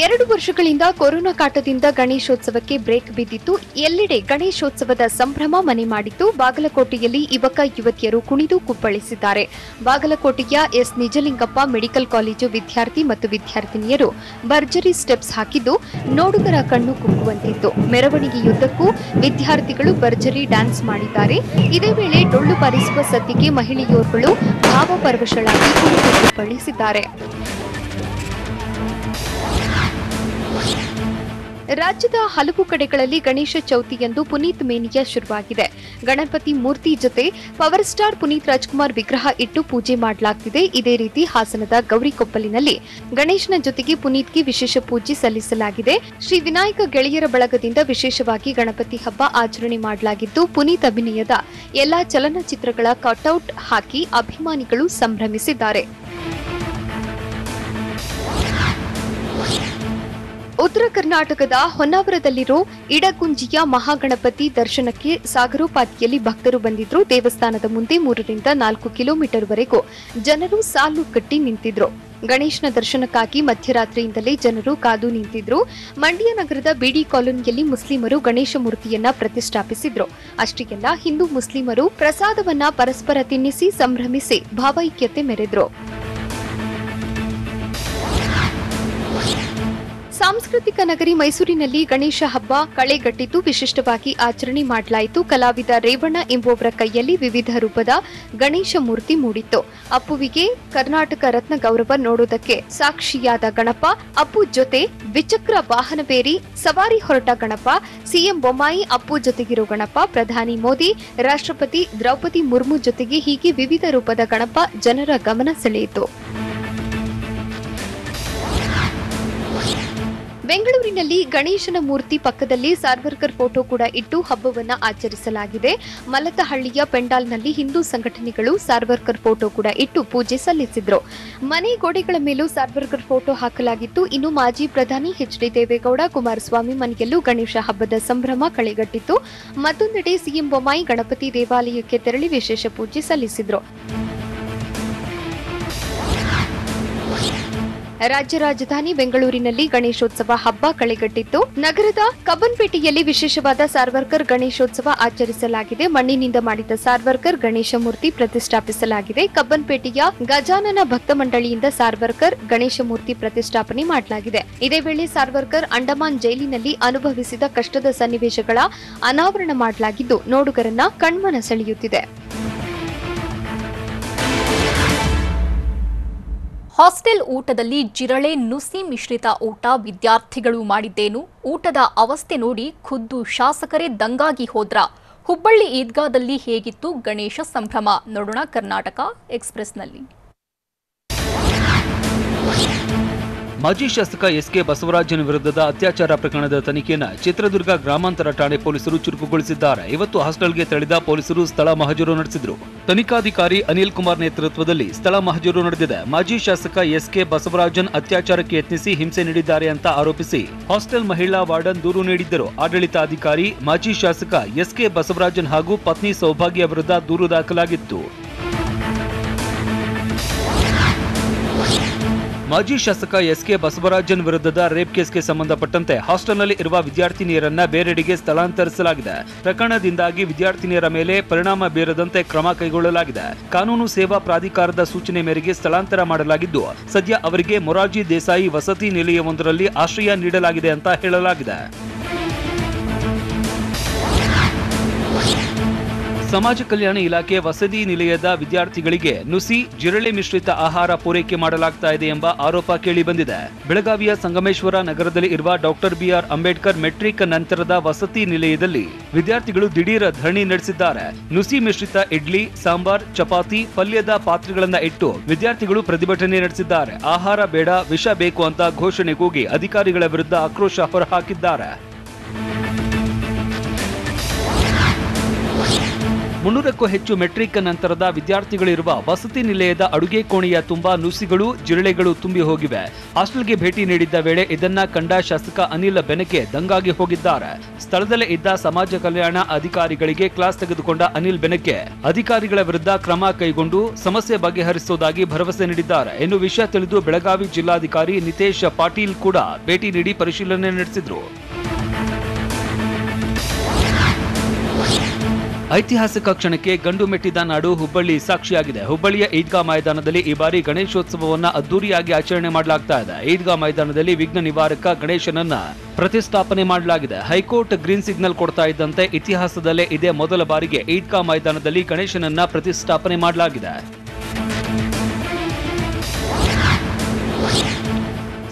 2 ವರ್ಷಗಳಿಂದ ಕೊರೋನಾ ಕಾಟದಿಂದ ಗಣೇಶೋತ್ಸವಕ್ಕೆ ಬ್ರೇಕ್ ಬಿದ್ದಿತ್ತು. ಎಲ್ಲೆಡೆ ಗಣೇಶೋತ್ಸವದ ಸಂಭ್ರಮ ಮನೆ ಮಾಡಿತ್ತು. ಬಾಗಲಕೋಟೆಯಲ್ಲಿ ಯುವಕ ಯುವತಿಯರು ಕುಣಿದು ಕುಪ್ಪಳಿಸಿದ್ದಾರೆ. ಬಾಗಲಕೋಟೆಯ ಎಸ್ ನಿಜಲಿಂಗಪ್ಪ ಮೆಡಿಕಲ್ ಕಾಲೇಜು ವಿದ್ಯಾರ್ಥಿ ಮತ್ತು ವಿದ್ಯಾರ್ಥಿನಿಯರು ಭರ್ಜರಿ ಸ್ಟೆಪ್ಸ್ ಹಾಕಿದ್ದು ನೋಡುಗರ ಕಣ್ಣು ಕುಕ್ಕುವಂತಿತ್ತು. ಮೆರವಣಿಗೆಯುದ್ದಕ್ಕೂ ವಿದ್ಯಾರ್ಥಿಗಳು ಭರ್ಜರಿ ಡ್ಯಾನ್ಸ್ ಮಾಡಿದ್ದಾರೆ. ಇದೇ ವೇಳೆ ಡೊಳ್ಳು ಬಾರಿಸುವ ಸದ್ದಿಗೆ ಮಹಿಳೆಯೋರ್ಗಳು ಭಾವಪರವಶಳಾಗಿ ಕುಣಿದು ಕುಪ್ಪಳಿಸಿದ್ದಾರೆ. ರಾಜ್ಯದ ಹಲವು ಕಡೆಗಳಲ್ಲಿ ಗಣೇಶ ಚೌತಿಯಂದು ಪುನೀತ್ ಮೇನಿಯಾ ಶುರುವಾಗಿದೆ. ಗಣಪತಿ ಮೂರ್ತಿ ಜೊತೆ ಪವರ್ ಸ್ಟಾರ್ ಪುನೀತ್ ರಾಜ್ಕುಮಾರ್ ವಿಗ್ರಹ ಇಟ್ಟು ಪೂಜೆ ಮಾಡಲಾಗುತ್ತಿದೆ. ಇದೇ ರೀತಿ ಹಾಸನದ ಗೌರಿಕೊಪ್ಪಲಿನಲ್ಲಿ ಗಣೇಶನ ಜೊತೆಗೆ ಪುನೀತ್ಗೆ ವಿಶೇಷ ಪೂಜೆ ಸಲ್ಲಿಸಲಾಗಿದೆ. ಶ್ರೀ ವಿನಾಯಕ ಗೆಳೆಯರ ಬಳಗದಿಂದ ವಿಶೇಷವಾಗಿ ಗಣಪತಿ ಹಬ್ಬ ಆಚರಣೆ ಮಾಡಲಾಗಿದ್ದು, ಪುನೀತ್ ಅಭಿನಯದ ಎಲ್ಲಾ ಚಲನಚಿತ್ರಗಳ ಕಟೌಟ್ ಹಾಕಿ ಅಭಿಮಾನಿಗಳು ಸಂಭ್ರಮಿಸಿದ್ದಾರೆ. ಉತ್ತರ ಕರ್ನಾಟಕದ ಹೊನ್ನಾವರದಲ್ಲಿರೋ ಇಡಗುಂಜಿಯ ಮಹಾಗಣಪತಿ ದರ್ಶನಕ್ಕೆ ಸಾಗರೋಪಾದಿಯಲ್ಲಿ ಭಕ್ತರು ಬಂದಿದ್ರು. ದೇವಸ್ಥಾನದ ಮುಂದೆ 3 ರಿಂದ 4 ಕಿಲೋಮೀಟರ್ ವರೆಗೂ ಜನರು ಸಾಲು ಕಟ್ಟಿ ನಿಂತಿದ್ರು. ಗಣೇಶನ ದರ್ಶನಕ್ಕಾಗಿ ಮಧ್ಯರಾತ್ರಿಯಿಂದಲೇ ಜನರು ಕಾದು ನಿಂತಿದ್ರು. ಮಂಡ್ಯ ನಗರದ ಬಿಡಿ ಕಾಲೋನಿಯಲ್ಲಿ ಮುಸ್ಲಿಮರು ಗಣೇಶ ಮೂರ್ತಿಯನ್ನ ಪ್ರತಿಷ್ಠಾಪಿಸಿದ್ರು. ಅಷ್ಟೇ ಅಲ್ಲ, ಹಿಂದೂ ಮುಸ್ಲಿಮರು ಪ್ರಸಾದವನ್ನ ಪರಸ್ಪರ ತಿನ್ನಿಸಿ ಸಂಭ್ರಮಿಸಿ ಭಾವೈಕ್ಯತೆ ಮೆರೆದ್ರು. ಸಾಂಸ್ಕೃತಿಕ ನಗರಿ ಮೈಸೂರಿನಲ್ಲಿ ಗಣೇಶ ಹಬ್ಬ ಕಳೆಗಟ್ಟಿದ್ದು ವಿಶಿಷ್ಟವಾಗಿ ಆಚರಣೆ ಮಾಡಲಾಯಿತು. ಕಲಾವಿದ ರೇವಣ್ಣ ಎಂಬುವವರ ಕೈಯಲ್ಲಿ ವಿವಿಧ ರೂಪದ ಗಣೇಶ ಮೂರ್ತಿ ಮೂಡಿತ್ತು. ಅಪ್ಪುವಿಗೆ ಕರ್ನಾಟಕ ರತ್ನ ಗೌರವ ನೋಡುವುದಕ್ಕೆ ಸಾಕ್ಷಿಯಾದ ಗಣಪ, ಅಪ್ಪು ಜೊತೆ ದ್ವಿಚಕ್ರ ವಾಹನವೇರಿ ಸವಾರಿ ಹೊರಟ ಗಣಪ, ಸಿಎಂ ಬೊಮ್ಮಾಯಿ ಅಪ್ಪು ಜೊತೆಗಿರೋ ಗಣಪ, ಪ್ರಧಾನಿ ಮೋದಿ, ರಾಷ್ಟ್ರಪತಿ ದ್ರೌಪದಿ ಮುರ್ಮು ಜೊತೆಗೆ ಹೀಗೆ ವಿವಿಧ ರೂಪದ ಗಣಪ ಜನರ ಗಮನ ಸೆಳೆಯಿತು. ಬೆಂಗಳೂರಿನಲ್ಲಿ ಗಣೇಶನ ಮೂರ್ತಿ ಪಕ್ಕದಲ್ಲಿ ಸಾರ್ವರ್ಕರ್ ಫೋಟೋ ಕೂಡ ಇಟ್ಟು ಹಬ್ಬವನ್ನ ಆಚರಿಸಲಾಗಿದೆ. ಮಲತಹಳ್ಳಿಯ ಪೆಂಡಾಲ್ನಲ್ಲಿ ಹಿಂದೂ ಸಂಘಟನೆಗಳು ಸಾರ್ವರ್ಕರ್ ಫೋಟೋ ಕೂಡ ಇಟ್ಟು ಪೂಜೆ ಸಲ್ಲಿಸಿದ್ರು. ಮನೆ ಗೋಡೆಗಳ ಮೇಲೂ ಸಾರ್ವರ್ಕರ್ ಫೋಟೋ ಹಾಕಲಾಗಿತ್ತು. ಇನ್ನು ಮಾಜಿ ಪ್ರಧಾನಿ ಎಚ್.ಡಿ. ದೇವೇಗೌಡ, ಕುಮಾರಸ್ವಾಮಿ ಮನೆಯಲ್ಲೂ ಗಣೇಶ ಹಬ್ಬದ ಸಂಭ್ರಮ ಕಳೆಗಟ್ಟಿತ್ತು. ಮತ್ತೊಂದೆಡೆ ಸಿಎಂ ಬೊಮ್ಮಾಯಿ ಗಣಪತಿ ದೇವಾಲಯಕ್ಕೆ ತೆರಳಿ ವಿಶೇಷ ಪೂಜೆ ಸಲ್ಲಿಸಿದ್ರು. ರಾಜ್ಯ ರಾಜಧಾನಿ ಬೆಂಗಳೂರಿನಲ್ಲಿ ಗಣೇಶೋತ್ಸವ ಹಬ್ಬ ಕಳೆಗಟ್ಟಿತ್ತು. ನಗರದ ಕಬ್ಬನ್ಪೇಟೆಯಲ್ಲಿ ವಿಶೇಷವಾದ ಸಾರ್ವರ್ಕರ್ ಗಣೇಶೋತ್ಸವ ಆಚರಿಸಲಾಗಿದೆ. ಮಣ್ಣಿನಿಂದ ಮಾಡಿದ ಸಾರ್ವರ್ಕರ್ ಗಣೇಶ ಮೂರ್ತಿ ಪ್ರತಿಷ್ಠಾಪಿಸಲಾಗಿದೆ. ಕಬ್ಬನ್ಪೇಟೆಯ ಗಜಾನನ ಭಕ್ತ ಮಂಡಳಿಯಿಂದ ಸಾರ್ವರ್ಕರ್ ಗಣೇಶ ಮೂರ್ತಿ ಪ್ರತಿಷ್ಠಾಪನೆ ಮಾಡಲಾಗಿದೆ. ಇದೇ ವೇಳೆ ಸಾರ್ವರ್ಕರ್ ಅಂಡಮಾನ್ ಜೈಲಿನಲ್ಲಿ ಅನುಭವಿಸಿದ ಕಷ್ಟದ ಸನ್ನಿವೇಶಗಳ ಅನಾವರಣ ಮಾಡಲಾಗಿದ್ದು ನೋಡುಗರನ್ನ ಕಣ್ಮನ ಸೆಳೆಯುತ್ತಿದೆ. ಹಾಸ್ಟೆಲ್ ಊಟದಲ್ಲಿ ಜಿರಳೆ ನುಸಿ ಮಿಶ್ರಿತ ಊಟ ವಿದ್ಯಾರ್ಥಿಗಳು ಮಾಡಿದ್ದೇನು? ಊಟದ ಅವಸ್ಥೆ ನೋಡಿ ಖುದ್ದು ಶಾಸಕರೇ ದಂಗಾಗಿ ಹೋದ್ರ? ಹುಬ್ಬಳ್ಳಿ ಈದ್ಗಾದಲ್ಲಿ ಹೇಗಿತ್ತು ಗಣೇಶ ಸಂಭ್ರಮ? ನೋಡೋಣ ಕರ್ನಾಟಕ ಎಕ್ಸ್‌ಪ್ರೆಸ್‌ನಲ್ಲಿ. ಮಾಜಿ ಶಾಸಕ ಎಸ್ಕೆ ಬಸವರಾಜನ್ ವಿರುದ್ಧದ ಅತ್ಯಾಚಾರ ಪ್ರಕರಣದ ತನಿಖೆಯನ್ನು ಚಿತ್ರದುರ್ಗ ಗ್ರಾಮಾಂತರ ಠಾಣೆ ಪೊಲೀಸರು ಚುರುಕುಗೊಳಿಸಿದ್ದಾರೆ. ಇವತ್ತು ಹಾಸ್ಟೆಲ್ಗೆ ತೆರಳಿದ ಪೊಲೀಸರು ಸ್ಥಳ ಮಹಜರು ನಡೆಸಿದರು. ತನಿಖಾಧಿಕಾರಿ ಅನಿಲ್ ಕುಮಾರ್ ನೇತೃತ್ವದಲ್ಲಿ ಸ್ಥಳ ಮಹಜರು ನಡೆದಿದೆ. ಮಾಜಿ ಶಾಸಕ ಎಸ್ಕೆ ಬಸವರಾಜನ್ ಅತ್ಯಾಚಾರಕ್ಕೆ ಯತ್ನಿಸಿ ಹಿಂಸೆ ನೀಡಿದ್ದಾರೆ ಅಂತ ಆರೋಪಿಸಿ ಹಾಸ್ಟೆಲ್ ಮಹಿಳಾ ವಾರ್ಡನ್ ದೂರು ನೀಡಿದ್ದರು. ಆಡಳಿತಾಧಿಕಾರಿ ಮಾಜಿ ಶಾಸಕ ಎಸ್ಕೆ ಬಸವರಾಜನ್ ಹಾಗೂ ಪತ್ನಿ ಸೌಭಾಗ್ಯ ವಿರುದ್ಧ ದೂರು ದಾಖಲಾಗಿತ್ತು. ಮಾಜಿ ಶಾಸಕ ಎಸ್ಕೆ ಬಸವರಾಜನ್ ವಿರುದ್ಧದ ರೇಪ್ ಕೇಸ್ಗೆ ಸಂಬಂಧಪಟ್ಟಂತೆ ಹಾಸ್ಟೆಲ್ನಲ್ಲಿ ಇರುವ ವಿದ್ಯಾರ್ಥಿನಿಯರನ್ನ ಬೇರೆಡೆಗೆ ಸ್ಥಳಾಂತರಿಸಲಾಗಿದೆ. ಪ್ರಕರಣದಿಂದಾಗಿ ವಿದ್ಯಾರ್ಥಿನಿಯರ ಮೇಲೆ ಪರಿಣಾಮ ಬೀರದಂತೆ ಕ್ರಮ ಕೈಗೊಳ್ಳಲಾಗಿದೆ. ಕಾನೂನು ಸೇವಾ ಪ್ರಾಧಿಕಾರದ ಸೂಚನೆ ಮೇರೆಗೆ ಸ್ಥಳಾಂತರ ಮಾಡಲಾಗಿದ್ದು, ಸದ್ಯ ಅವರಿಗೆ ಮೊರಾರ್ಜಿ ದೇಸಾಯಿ ವಸತಿ ನಿಲಯವೊಂದರಲ್ಲಿ ಆಶ್ರಯ ನೀಡಲಾಗಿದೆ ಅಂತ ಹೇಳಲಾಗಿದೆ. ಸಮಾಜ ಕಲ್ಯಾಣ ಇಲಾಖೆ ವಸತಿ ನಿಲಯದ ವಿದ್ಯಾರ್ಥಿಗಳಿಗೆ ನುಸಿ, ಜಿರಳೆ ಮಿಶ್ರಿತ ಆಹಾರ ಪೂರೈಕೆ ಮಾಡಲಾಗ್ತಾ ಇದೆ ಎಂಬ ಆರೋಪ ಕೇಳಿಬಂದಿದೆ. ಬೆಳಗಾವಿಯ ಸಂಗಮೇಶ್ವರ ನಗರದಲ್ಲಿ ಇರುವ ಡಾಕ್ಟರ್ ಬಿಆರ್ ಅಂಬೇಡ್ಕರ್ ಮೆಟ್ರಿಕ್ ನಂತರದ ವಸತಿ ನಿಲಯದಲ್ಲಿ ವಿದ್ಯಾರ್ಥಿಗಳು ದಿಢೀರ್ ಧರಣಿ ನಡೆಸಿದ್ದಾರೆ. ನುಸಿ ಮಿಶ್ರಿತ ಇಡ್ಲಿ, ಸಾಂಬಾರ್, ಚಪಾತಿ, ಪಲ್ಯದ ಪಾತ್ರೆಗಳನ್ನ ಇಟ್ಟು ವಿದ್ಯಾರ್ಥಿಗಳು ಪ್ರತಿಭಟನೆ ನಡೆಸಿದ್ದಾರೆ. ಆಹಾರ ಬೇಡ, ವಿಷ ಬೇಕು ಅಂತ ಘೋಷಣೆ ಕೂಗಿ ಅಧಿಕಾರಿಗಳ ವಿರುದ್ಧ ಆಕ್ರೋಶ ಹೊರಹಾಕಿದ್ದಾರೆ. 300ಕ್ಕೂ ಹೆಚ್ಚು ಮೆಟ್ರಿಕ್ ನಂತರದ ವಿದ್ಯಾರ್ಥಿಗಳಿರುವ ವಸತಿ ನಿಲಯದ ಅಡುಗೆ ಕೋಣೆಯ ತುಂಬಾ ನುಸಿಗಳು, ಜಿರಳೆಗಳು ತುಂಬಿ ಹೋಗಿವೆ. ಹಾಸ್ಟೆಲ್ಗೆ ಭೇಟಿ ನೀಡಿದ್ದ ವೇಳೆ ಇದನ್ನ ಕಂಡ ಶಾಸಕ ಅನಿಲ್ ಬೆನಕೆ ದಂಗಾಗಿ ಹೋಗಿದ್ದಾರೆ. ಸ್ಥಳದಲ್ಲೇ ಇದ್ದ ಸಮಾಜ ಕಲ್ಯಾಣ ಅಧಿಕಾರಿಗಳಿಗೆ ಕ್ಲಾಸ್ ತೆಗೆದುಕೊಂಡ ಅನಿಲ್ ಬೆನಕೆ ಅಧಿಕಾರಿಗಳ ವಿರುದ್ಧ ಕ್ರಮ ಕೈಗೊಂಡು ಸಮಸ್ಯೆ ಬಗೆಹರಿಸುವುದಾಗಿ ಭರವಸೆ ನೀಡಿದ್ದಾರೆ. ಇನ್ನು ವಿಷಯ ತಿಳಿದು ಬೆಳಗಾವಿ ಜಿಲ್ಲಾಧಿಕಾರಿ ನಿತೇಶ್ ಪಾಟೀಲ್ ಕೂಡ ಭೇಟಿ ನೀಡಿ ಪರಿಶೀಲನೆ ನಡೆಸಿದ್ರು. ಐತಿಹಾಸಿಕ ಕ್ಷಣಕ್ಕೆ ಗಂಡು ಮೆಟ್ಟಿದ ನಾಡು ಹುಬ್ಬಳ್ಳಿ ಸಾಕ್ಷಿಯಾಗಿದೆ. ಹುಬ್ಬಳ್ಳಿಯ ಈದ್ಗಾ ಮೈದಾನದಲ್ಲಿ ಈ ಬಾರಿ ಗಣೇಶೋತ್ಸವವನ್ನು ಅದ್ದೂರಿಯಾಗಿ ಆಚರಣೆ ಮಾಡಲಾಗ್ತಾ ಇದೆ. ಈದ್ಗಾ ಮೈದಾನದಲ್ಲಿ ವಿಘ್ನ ನಿವಾರಕ ಗಣೇಶನನ್ನ ಪ್ರತಿಷ್ಠಾಪನೆ ಮಾಡಲಾಗಿದೆ. ಹೈಕೋರ್ಟ್ ಗ್ರೀನ್ ಸಿಗ್ನಲ್ ಕೊಡ್ತಾ ಇದ್ದಂತೆ ಇತಿಹಾಸದಲ್ಲೇ ಇದೇ ಮೊದಲ ಬಾರಿಗೆ ಈದ್ಗಾ ಮೈದಾನದಲ್ಲಿ ಗಣೇಶನನ್ನ ಪ್ರತಿಷ್ಠಾಪನೆ ಮಾಡಲಾಗಿದೆ.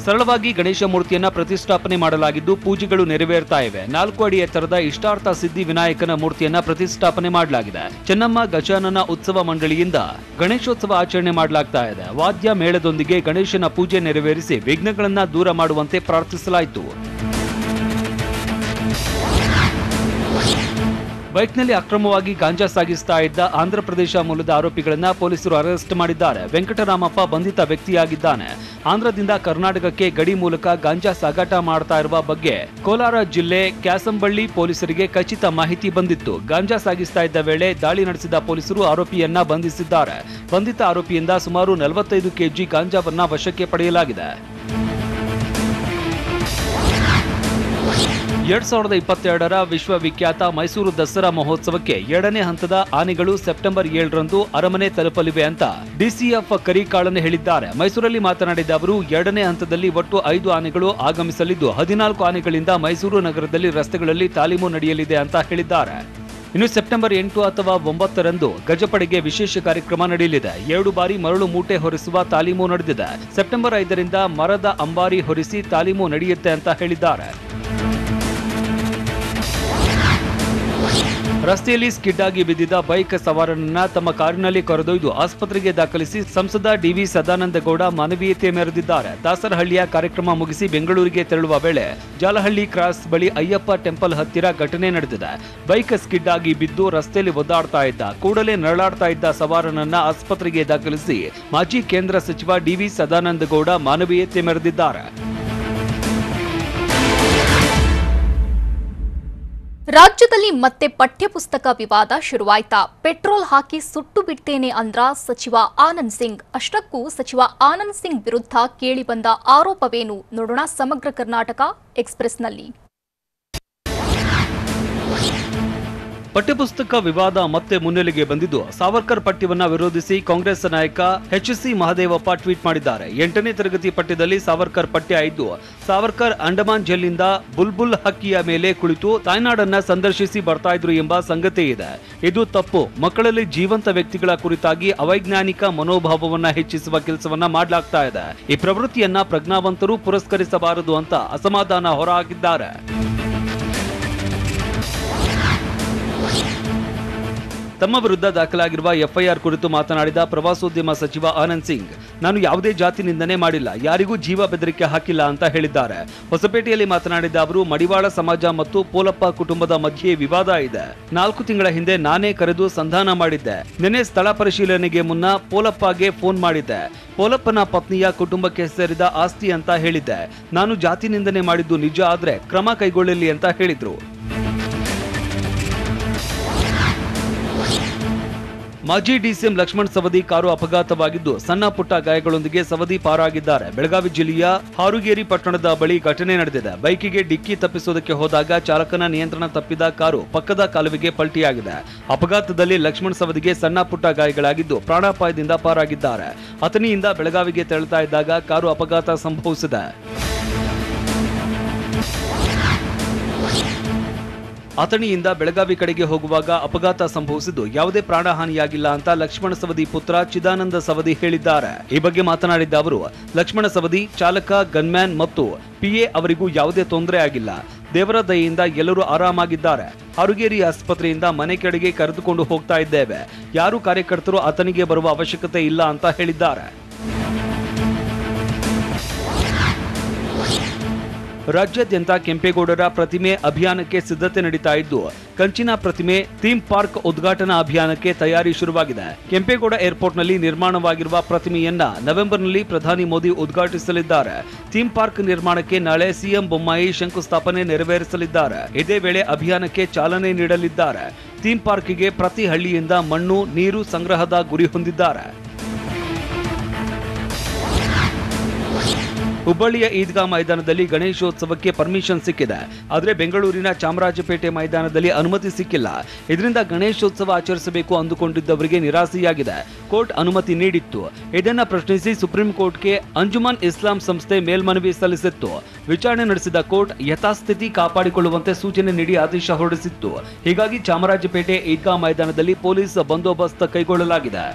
ಸರಳವಾಗಿ ಗಣೇಶ ಮೂರ್ತಿಯನ್ನ ಪ್ರತಿಷ್ಠಾಪನೆ ಮಾಡಲಾಗಿದ್ದು ಪೂಜೆಗಳು ನೆರವೇರ್ತಾ ಇವೆ. 4 ಅಡಿ ಎತ್ತರದ ಇಷ್ಟಾರ್ಥ ಸಿದ್ಧಿ ವಿನಾಯಕನ ಮೂರ್ತಿಯನ್ನ ಪ್ರತಿಷ್ಠಾಪನೆ ಮಾಡಲಾಗಿದೆ. ಚೆನ್ನಮ್ಮ ಗಜಾನನ ಉತ್ಸವ ಮಂಡಳಿಯಿಂದ ಗಣೇಶೋತ್ಸವ ಆಚರಣೆ ಮಾಡಲಾಗ್ತಾ ಇದೆ. ವಾದ್ಯ ಮೇಳದೊಂದಿಗೆ ಗಣೇಶನ ಪೂಜೆ ನೆರವೇರಿಸಿ ವಿಘ್ನಗಳನ್ನ ದೂರ ಮಾಡುವಂತೆ ಪ್ರಾರ್ಥಿಸಲಾಯಿತು. ಬೈಕ್ನಲ್ಲಿ ಅಕ್ರಮವಾಗಿ ಗಾಂಜಾ ಸಾಗಿಸ್ತಾ ಇದ್ದ ಆಂಧ್ರಪ್ರದೇಶ ಮೂಲದ ಆರೋಪಿಗಳನ್ನ ಪೊಲೀಸರು ಅರೆಸ್ಟ್ ಮಾಡಿದ್ದಾರೆ. ವೆಂಕಟರಾಮಪ್ಪ ಬಂಧಿತ ವ್ಯಕ್ತಿಯಾಗಿದ್ದಾನೆ. ಆಂಧ್ರದಿಂದ ಕರ್ನಾಟಕಕ್ಕೆ ಗಡಿ ಮೂಲಕ ಗಾಂಜಾ ಸಾಗಾಟ ಮಾಡ್ತಾ ಇರುವ ಬಗ್ಗೆ ಕೋಲಾರ ಜಿಲ್ಲೆ ಕ್ಯಾಸಂಬಳ್ಳಿ ಪೊಲೀಸರಿಗೆ ಖಚಿತ ಮಾಹಿತಿ ಬಂದಿತ್ತು. ಗಾಂಜಾ ಸಾಗಿಸ್ತಾ ಇದ್ದ ವೇಳೆ ದಾಳಿ ನಡೆಸಿದ ಪೊಲೀಸರು ಆರೋಪಿಯನ್ನ ಬಂಧಿಸಿದ್ದಾರೆ. ಬಂಧಿತ ಆರೋಪಿಯಿಂದ ಸುಮಾರು 45 ಕೆಜಿ ಗಾಂಜಾವನ್ನ ವಶಕ್ಕೆ ಪಡೆಯಲಾಗಿದೆ. 2022ರ ವಿಶ್ವವಿಖ್ಯಾತ ಮೈಸೂರು ದಸರಾ ಮಹೋತ್ಸವಕ್ಕೆ 2ನೇ ಹಂತದ ಆನೆಗಳು ಸೆಪ್ಟೆಂಬರ್ 7ರಂದು ಅರಮನೆ ತಲುಪಲಿವೆ ಅಂತ ಡಿಸಿಎಫ್ ಕರಿಕಾಳನ್ ಹೇಳಿದ್ದಾರೆ. ಮೈಸೂರಲ್ಲಿ ಮಾತನಾಡಿದ ಅವರು 2ನೇ ಹಂತದಲ್ಲಿ ಒಟ್ಟು 5 ಆನೆಗಳು ಆಗಮಿಸಲಿದ್ದು 14 ಆನೆಗಳಿಂದ ಮೈಸೂರು ನಗರದಲ್ಲಿ ರಸ್ತೆಗಳಲ್ಲಿ ತಾಲೀಮು ನಡೆಯಲಿದೆ ಅಂತ ಹೇಳಿದ್ದಾರೆ. ಇನ್ನು ಸೆಪ್ಟೆಂಬರ್ 8 ಅಥವಾ 9ರಂದು ಗಜಪಡೆಗೆ ವಿಶೇಷ ಕಾರ್ಯಕ್ರಮ ನಡೆಯಲಿದೆ. 2 ಬಾರಿ ಮರಳು ಮೂಟೆ ಹೊರಿಸುವ ತಾಲೀಮು ನಡೆದಿದೆ. ಸೆಪ್ಟೆಂಬರ್ 5ರಿಂದ ಮರದ ಅಂಬಾರಿ ಹೊರಿಸಿ ತಾಲೀಮು ನಡೆಯುತ್ತೆ ಅಂತ ಹೇಳಿದ್ದಾರೆ. ರಸ್ತೆಯಲ್ಲಿ ಸ್ಕಿಡ್ ಆಗಿ ಬಿದ್ದಿದ್ದ ಬೈಕ್ ಸವಾರನನ್ನ ತಮ್ಮ ಕಾರಿನಲ್ಲಿ ಕರೆದೊಯ್ದು ಆಸ್ಪತ್ರೆಗೆ ದಾಖಲಿಸಿ ಸಂಸದ ಡಿವಿ ಸದಾನಂದಗೌಡ ಮಾನವೀಯತೆ ಮೆರೆದಿದ್ದಾರೆ. ದಾಸರಹಳ್ಳಿಯ ಕಾರ್ಯಕ್ರಮ ಮುಗಿಸಿ ಬೆಂಗಳೂರಿಗೆ ತೆರಳುವ ವೇಳೆ ಜಾಲಹಳ್ಳಿ ಕ್ರಾಸ್ ಬಳಿ ಅಯ್ಯಪ್ಪ ಟೆಂಪಲ್ ಹತ್ತಿರ ಘಟನೆ ನಡೆದಿದೆ. ಬೈಕ್ ಸ್ಕಿಡ್ ಆಗಿ ಬಿದ್ದು ರಸ್ತೆಯಲ್ಲಿ ಒದ್ದಾಡ್ತಾ ಇದ್ದ ಕೂಡಲೇ ನರಳಾಡ್ತಾ ಇದ್ದ ಸವಾರನನ್ನ ಆಸ್ಪತ್ರೆಗೆ ದಾಖಲಿಸಿ ಮಾಜಿ ಕೇಂದ್ರ ಸಚಿವ ಡಿವಿ ಸದಾನಂದಗೌಡ ಮಾನವೀಯತೆ ಮೆರೆದಿದ್ದಾರೆ. ರಾಜ್ಯದಲ್ಲಿ ಮತ್ತೆ ಪಠ್ಯಪುಸ್ತಕ ವಿವಾದ ಶುರುವಾಯ್ತಾ? ಪೆಟ್ರೋಲ್ ಹಾಕಿ ಸುಟ್ಟು ಬಿಡ್ತೇನೆ ಅಂದ್ರ ಸಚಿವ ಆನಂದ್ ಸಿಂಗ್. ಅಷ್ಟಕ್ಕೂ ಸಚಿವ ಆನಂದ್ ಸಿಂಗ್ ವಿರುದ್ಧ ಕೇಳಿಬಂದ ಆರೋಪವೇನು ನೋಡೋಣ ಸಮಗ್ರ ಕರ್ನಾಟಕ ಎಕ್ಸ್‌ಪ್ರೆಸ್‌ನಲ್ಲಿ. ಪಠ್ಯಪುಸ್ತಕ ವಿವಾದ ಮತ್ತೆ ಮುನ್ನೆಲೆಗೆ ಬಂದಿದ್ದು ಸಾವರ್ಕರ್ ಪಠ್ಯವನ್ನ ವಿರೋಧಿಸಿ ಕಾಂಗ್ರೆಸ್ ನಾಯಕ ಎಚ್.ಸಿ. ಮಹದೇವಪ್ಪ ಟ್ವೀಟ್ ಮಾಡಿದ್ದಾರೆ. 8ನೇ ತರಗತಿ ಪಠ್ಯದಲ್ಲಿ ಸಾವರ್ಕರ್ ಪಠ್ಯ ಇದ್ದು ಸಾವರ್ಕರ್ ಅಂಡಮಾನ್ ಜೈಲಿನಿಂದ ಬುಲ್ಬುಲ್ ಹಕ್ಕಿಯ ಮೇಲೆ ಕುಳಿತು ತಾಯ್ನಾಡನ್ನ ಸಂದರ್ಶಿಸಿ ಬರ್ತಾ ಇದ್ರು ಎಂಬ ಸಂಗತಿ ಇದೆ. ಇದು ತಪ್ಪು. ಮಕ್ಕಳಲ್ಲಿ ಜೀವಂತ ವ್ಯಕ್ತಿಗಳ ಕುರಿತಾಗಿ ಅವೈಜ್ಞಾನಿಕ ಮನೋಭಾವವನ್ನ ಹೆಚ್ಚಿಸುವ ಕೆಲಸವನ್ನ ಮಾಡಲಾಗ್ತಾ ಇದೆ. ಈ ಪ್ರವೃತ್ತಿಯನ್ನ ಪ್ರಜ್ಞಾವಂತರು ಪುರಸ್ಕರಿಸಬಾರದು ಅಂತ ಅಸಮಾಧಾನ ಹೊರಹಾಕಿದ್ದಾರೆ. ತಮ್ಮ ವಿರುದ್ಧ ದಾಖಲಾಗಿರುವ ಎಫ್ಐಆರ್ ಕುರಿತು ಮಾತನಾಡಿದ ಪ್ರವಾಸೋದ್ಯಮ ಸಚಿವ ಆನಂದ್ ಸಿಂಗ್, ನಾನು ಯಾವುದೇ ಜಾತಿ ನಿಂದನೆ ಮಾಡಿಲ್ಲ, ಯಾರಿಗೂ ಜೀವ ಬೆದರಿಕೆ ಹಾಕಿಲ್ಲ ಅಂತ ಹೇಳಿದ್ದಾರೆ. ಹೊಸಪೇಟೆಯಲ್ಲಿ ಮಾತನಾಡಿದ ಅವರು, ಮಡಿವಾಳ ಸಮಾಜ ಮತ್ತು ಪೋಲಪ್ಪ ಕುಟುಂಬದ ಮಧ್ಯೆ ವಿವಾದ ಇದೆ. 4 ತಿಂಗಳ ಹಿಂದೆ ನಾನೇ ಕರೆದು ಸಂಧಾನ ಮಾಡಿದ್ದೆ. ನಿನ್ನೆ ಸ್ಥಳ ಪರಿಶೀಲನೆಗೆ ಮುನ್ನ ಪೋಲಪ್ಪಗೆ ಫೋನ್ ಮಾಡಿದ್ದೆ. ಪೋಲಪ್ಪನ ಪತ್ನಿಯ ಕುಟುಂಬಕ್ಕೆ ಸೇರಿದ ಆಸ್ತಿ ಅಂತ ಹೇಳಿದ್ದೆ. ನಾನು ಜಾತಿ ನಿಂದನೆ ಮಾಡಿದ್ದು ನಿಜ ಆದ್ರೆ ಕ್ರಮ ಕೈಗೊಳ್ಳಲಿ ಅಂತ ಹೇಳಿದ್ರು. ಮಾಜಿ ಡಿಸಿಎಂ ಲಕ್ಷ್ಮಣ್ ಸವದಿ ಕಾರು ಅಪಘಾತವಾಗಿದ್ದು ಸಣ್ಣ ಪುಟ್ಟ ಗಾಯಗಳೊಂದಿಗೆ ಸವದಿ ಪಾರಾಗಿದ್ದಾರೆ. ಬೆಳಗಾವಿ ಜಿಲ್ಲೆಯ ಹಾರುಗೇರಿ ಪಟ್ಟಣದ ಬಳಿ ಘಟನೆ ನಡೆದಿದೆ. ಬೈಕಿಗೆ ಡಿಕ್ಕಿ ತಪ್ಪಿಸೋದಕ್ಕೆ ಹೋದಾಗ ಚಾಲಕನ ನಿಯಂತ್ರಣ ತಪ್ಪಿದ ಕಾರು ಪಕ್ಕದ ಕಾಲುವೆಗೆ ಪಲ್ಟಿಯಾಗಿದೆ. ಅಪಘಾತದಲ್ಲಿ ಲಕ್ಷ್ಮಣ್ ಸವದಿಗೆ ಸಣ್ಣ ಪುಟ್ಟ ಗಾಯಗಳಾಗಿದ್ದು ಪ್ರಾಣಾಪಾಯದಿಂದ ಪಾರಾಗಿದ್ದಾರೆ. ಅಥಣಿಯಿಂದ ಬೆಳಗಾವಿಗೆ ತೆರಳುತ್ತಾ ಇದ್ದಾಗ ಕಾರು ಅಪಘಾತ ಸಂಭವಿಸಿದೆ. ಅಥಣಿಯಿಂದ ಬೆಳಗಾವಿ ಕಡೆಗೆ ಹೋಗುವಾಗ ಅಪಘಾತ ಸಂಭವಿಸಿದ್ದು ಯಾವುದೇ ಪ್ರಾಣಹಾನಿಯಾಗಿಲ್ಲ ಅಂತ ಲಕ್ಷ್ಮಣ ಸವದಿ ಪುತ್ರ ಚಿದಾನಂದ ಸವದಿ ಹೇಳಿದ್ದಾರೆ. ಈ ಬಗ್ಗೆ ಮಾತನಾಡಿದ ಅವರು, ಲಕ್ಷ್ಮಣ ಸವದಿ, ಚಾಲಕ, ಗನ್ಮ್ಯಾನ್ ಮತ್ತು ಪಿಎ ಅವರಿಗೂ ಯಾವುದೇ ತೊಂದರೆ ಆಗಿಲ್ಲ. ದೇವರ ದಯೆಯಿಂದ ಎಲ್ಲರೂ ಆರಾಮಾಗಿದ್ದಾರೆ. ಹಾರುಗೇರಿ ಆಸ್ಪತ್ರೆಯಿಂದ ಮನೆ ಕಡೆಗೆ ಕರೆದುಕೊಂಡು ಹೋಗ್ತಾ ಇದ್ದೇವೆ. ಯಾರು ಕಾರ್ಯಕರ್ತರು ಅಥಣಿಗೆ ಬರುವ ಅವಶ್ಯಕತೆ ಇಲ್ಲ ಅಂತ ಹೇಳಿದ್ದಾರೆ. ರಾಜ್ಯಾದ್ಯಂತ ಕೆಂಪೇಗೌಡರ ಪ್ರತಿಮೆ ಅಭಿಯಾನಕ್ಕೆ ಸಿದ್ಧತೆ ನಡೀತಾ ಇದ್ದು, ಕಂಚಿನ ಪ್ರತಿಮೆ ಥೀಮ್ ಪಾರ್ಕ್ ಉದ್ಘಾಟನಾ ಅಭಿಯಾನಕ್ಕೆ ತಯಾರಿ ಶುರುವಾಗಿದೆ. ಕೆಂಪೇಗೌಡ ಏರ್ಪೋರ್ಟ್ನಲ್ಲಿ ನಿರ್ಮಾಣವಾಗಿರುವ ಪ್ರತಿಮೆಯನ್ನ ನವೆಂಬರ್ನಲ್ಲಿ ಪ್ರಧಾನಿ ಮೋದಿ ಉದ್ಘಾಟಿಸಲಿದ್ದಾರೆ. ಥೀಮ್ ಪಾರ್ಕ್ ನಿರ್ಮಾಣಕ್ಕೆ ನಾಳೆ ಸಿಎಂ ಬೊಮ್ಮಾಯಿ ಶಂಕುಸ್ಥಾಪನೆ ನೆರವೇರಿಸಲಿದ್ದಾರೆ. ಇದೇ ವೇಳೆ ಅಭಿಯಾನಕ್ಕೆ ಚಾಲನೆ ನೀಡಲಿದ್ದಾರೆ. ಥೀಮ್ ಪಾರ್ಕ್ಗೆ ಪ್ರತಿ ಹಳ್ಳಿಯಿಂದ ಮಣ್ಣು, ನೀರು ಸಂಗ್ರಹದ ಗುರಿ ಹೊಂದಿದ್ದಾರೆ. ಹುಬ್ಬಳ್ಳಿಯ ಈದ್ಗಾ ಮೈದಾನದಲ್ಲಿ ಗಣೇಶೋತ್ಸವಕ್ಕೆ ಪರ್ಮಿಷನ್ ಸಿಕ್ಕಿದೆ. ಆದರೆ ಬೆಂಗಳೂರಿನ ಚಾಮರಾಜಪೇಟೆ ಮೈದಾನದಲ್ಲಿ ಅನುಮತಿ ಸಿಕ್ಕಿಲ್ಲ. ಇದರಿಂದ ಗಣೇಶೋತ್ಸವ ಆಚರಿಸಬೇಕು ಅಂದುಕೊಂಡಿದ್ದವರಿಗೆ ನಿರಾಸೆಯಾಗಿದೆ. ಕೋರ್ಟ್ ಅನುಮತಿ ನೀಡಿತ್ತು. ಇದನ್ನ ಪ್ರಶ್ನಿಸಿ ಸುಪ್ರೀಂ ಕೋರ್ಟ್ಗೆ ಅಂಜುಮನ್ ಇಸ್ಲಾಂ ಸಂಸ್ಥೆ ಮೇಲ್ಮನವಿ ಸಲ್ಲಿಸಿತ್ತು. ವಿಚಾರಣೆ ನಡೆಸಿದ ಕೋರ್ಟ್ ಯಥಾಸ್ಥಿತಿ ಕಾಪಾಡಿಕೊಳ್ಳುವಂತೆ ಸೂಚನೆ ನೀಡಿ ಆದೇಶ ಹೊರಡಿಸಿತ್ತು. ಹೀಗಾಗಿ ಚಾಮರಾಜಪೇಟೆ ಈದ್ಗಾ ಮೈದಾನದಲ್ಲಿ ಪೊಲೀಸ್ ಬಂದೋಬಸ್ತ್ ಕೈಗೊಳ್ಳಲಾಗಿದೆ.